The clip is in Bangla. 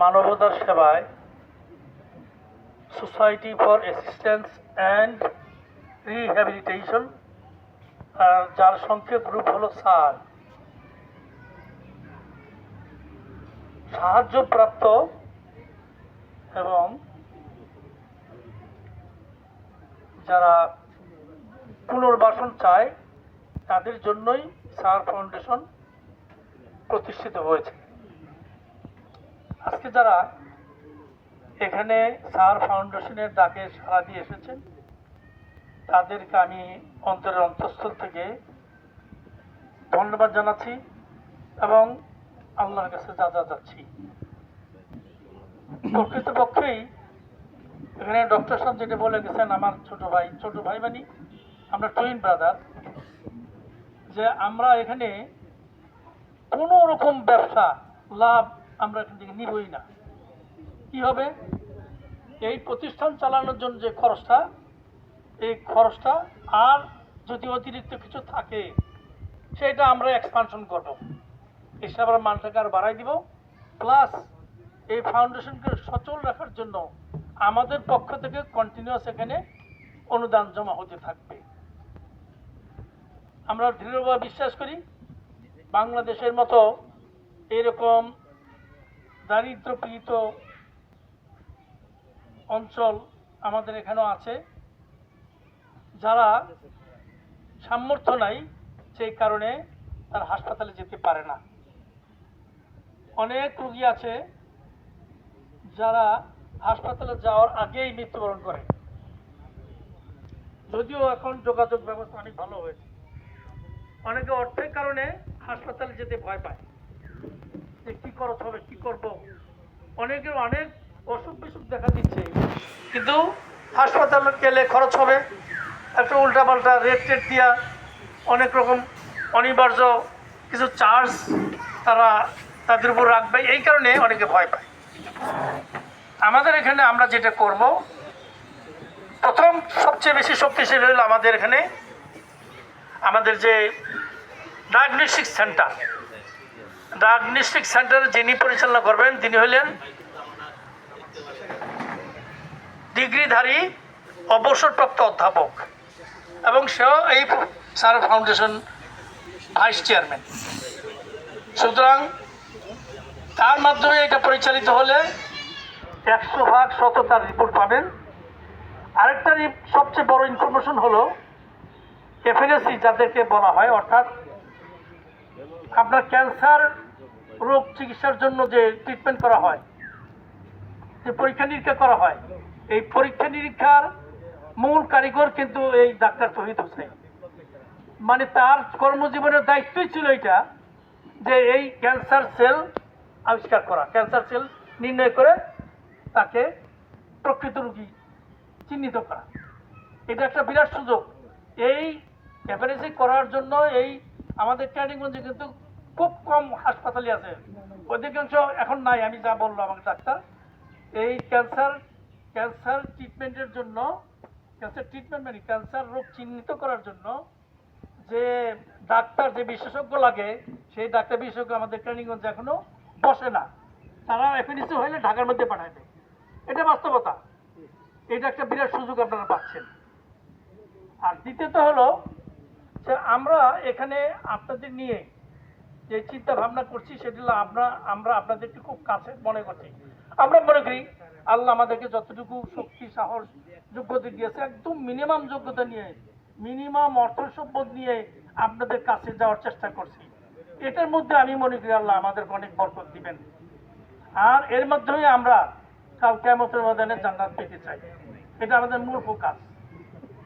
মানবতার সেবায় society for assistance and rehabilitation, যার সংক্ষেপ রূপ হলো স্যার, সাহায্যপ্রাপ্ত এবং যারা পুনর্বাসন চায় তাদের জন্যই স্যার ফাউন্ডেশন প্রতিষ্ঠিত হয়েছে। আজকে যারা এখানে স্যার ফাউন্ডেশনের ডাকে সাড়া দিয়ে এসেছেন তাদেরকে আমি অন্তরের অন্তঃস্থল থেকে ধন্যবাদ জানাচ্ছি এবং আল্লাহর কাছে যা যাচ্ছি। প্রকৃতপক্ষেই এখানে ডক্টর সাহেব যেটা বলে গেছেন, আমার ছোট ভাই মানে আমরা টুইন ব্রাদার, যে আমরা এখানে কোনো রকম ব্যবসা লাভ আমরা এখান থেকে নিবই না। কি হবে, এই প্রতিষ্ঠান চালানোর জন্য যে খরচটা, এই খরচটা আর যদি অতিরিক্ত কিছু থাকে সেটা আমরা এক্সপানশন করব, এসে আমরা মানটাকে আর বাড়াই দিব। প্লাস এই ফাউন্ডেশনকে সচল রাখার জন্য আমাদের পক্ষ থেকে কন্টিনিউয়াস এখানে অনুদান জমা হতে থাকবে। আমরা দৃঢ়ভাবে বিশ্বাস করি বাংলাদেশের মতো এরকম দারিদ্র্যপীড়িত অঞ্চল আমাদের এখানেও আছে, যারা সামর্থ্য নাই সেই কারণে তার হাসপাতালে যেতে পারে না। অনেক রোগী আছে যারা হাসপাতালে যাওয়ার আগেই মৃত্যুবরণ করে, যদিও এখন যোগাযোগ ব্যবস্থা অনেক ভালো হয়েছে। অনেকে অর্থের কারণে হাসপাতালে যেতে ভয় পায়, যে কী খরচ হবে, কী করব। অনেকের অনেক অসুখ বিসুখ দেখা দিচ্ছে, কিন্তু হাসপাতালে গেলে খরচ হবে, একটা উল্টাপাল্টা রেট দিয়া অনেক রকম অনিবার্য কিছু চার্জ তারা তাদের উপর রাখবে, এই কারণে অনেকে ভয় পায়। আমাদের এখানে আমরা যেটা করব, প্রথম সবচেয়ে বেশি শক্তিশালী হলো আমাদের এখানে আমাদের যে ডায়াগনস্টিক সেন্টার যিনি পরিচালনা করবেন তিনি হলেন ডিগ্রিধারী অবসরপ্রাপ্ত অধ্যাপক এবং সেও এই স্যার ফাউন্ডেশন ভাইস চেয়ারম্যান। সুতরাং তার মাধ্যমে এটা পরিচালিত হলে 100% সততার রিপোর্ট পাবেন। আরেকটা সবচেয়ে বড় ইনফরমেশন হলো এফএনএসি যাদেরকে বলা হয়, অর্থাৎ আপনার ক্যান্সার রোগ চিকিৎসার জন্য যে ট্রিটমেন্ট করা হয়, যে পরীক্ষা নিরীক্ষা করা হয়, এই পরীক্ষা নিরীক্ষার মূল কারিগর কিন্তু এই ডাক্তার তৌহিদ হোসেন। মানে তার কর্মজীবনের দায়িত্বই ছিল এটা, যে এই ক্যান্সার সেল আবিষ্কার করা, ক্যান্সার সেল নির্ণয় করে তাকে প্রকৃত রোগী চিহ্নিত করা। এটা একটা বিরাট সুযোগ। এই এফএনএসি করার জন্য এই আমাদের ক্যানিগঞ্জে কিন্তু খুব কম হাসপাতালই আছে, অধিকাংশ এখন নাই। আমি যা বললো আমাকে ডাক্তার, এই ক্যান্সার ট্রিটমেন্টের জন্য, ক্যান্সার ট্রিটমেন্ট মানে ক্যান্সার রোগ চিহ্নিত করার জন্য যে ডাক্তার, যে বিশেষজ্ঞ লাগে, সেই ডাক্তার বিশেষজ্ঞ আমাদের ক্যানিগঞ্জে এখনো বসে না। তারা এফএনএসি হলে ঢাকার মধ্যে পাঠাবে, এটা বাস্তবতা। এটা একটা বিরাট সুযোগ আপনারা পাচ্ছেন। আর দ্বিতীয়ত হলো যে আমরা এখানে আপনাদের নিয়ে যে চিন্তা ভাবনা করছি সেটা হলো আমরা আপনাদেরকে খুব কাছে মনে করছি। আমরা মনে করি আল্লাহ আমাদেরকে যতটুকু শক্তি, সাহস, যোগ্যতা দিয়েছে, একদম মিনিমাম যোগ্যতা নিয়ে, মিনিমাম অর্থ সম্পদ নিয়ে আপনাদের কাছে যাওয়ার চেষ্টা করছি। এটার মধ্যে আমি মনে করি আল্লাহ আমাদেরকে অনেক বরকত দিবেন। আর এর মাধ্যমে আমরা কাল কিয়ামতের ময়দানে জান্নাত পেতে চাই, এটা আমাদের মূল ফোকাস।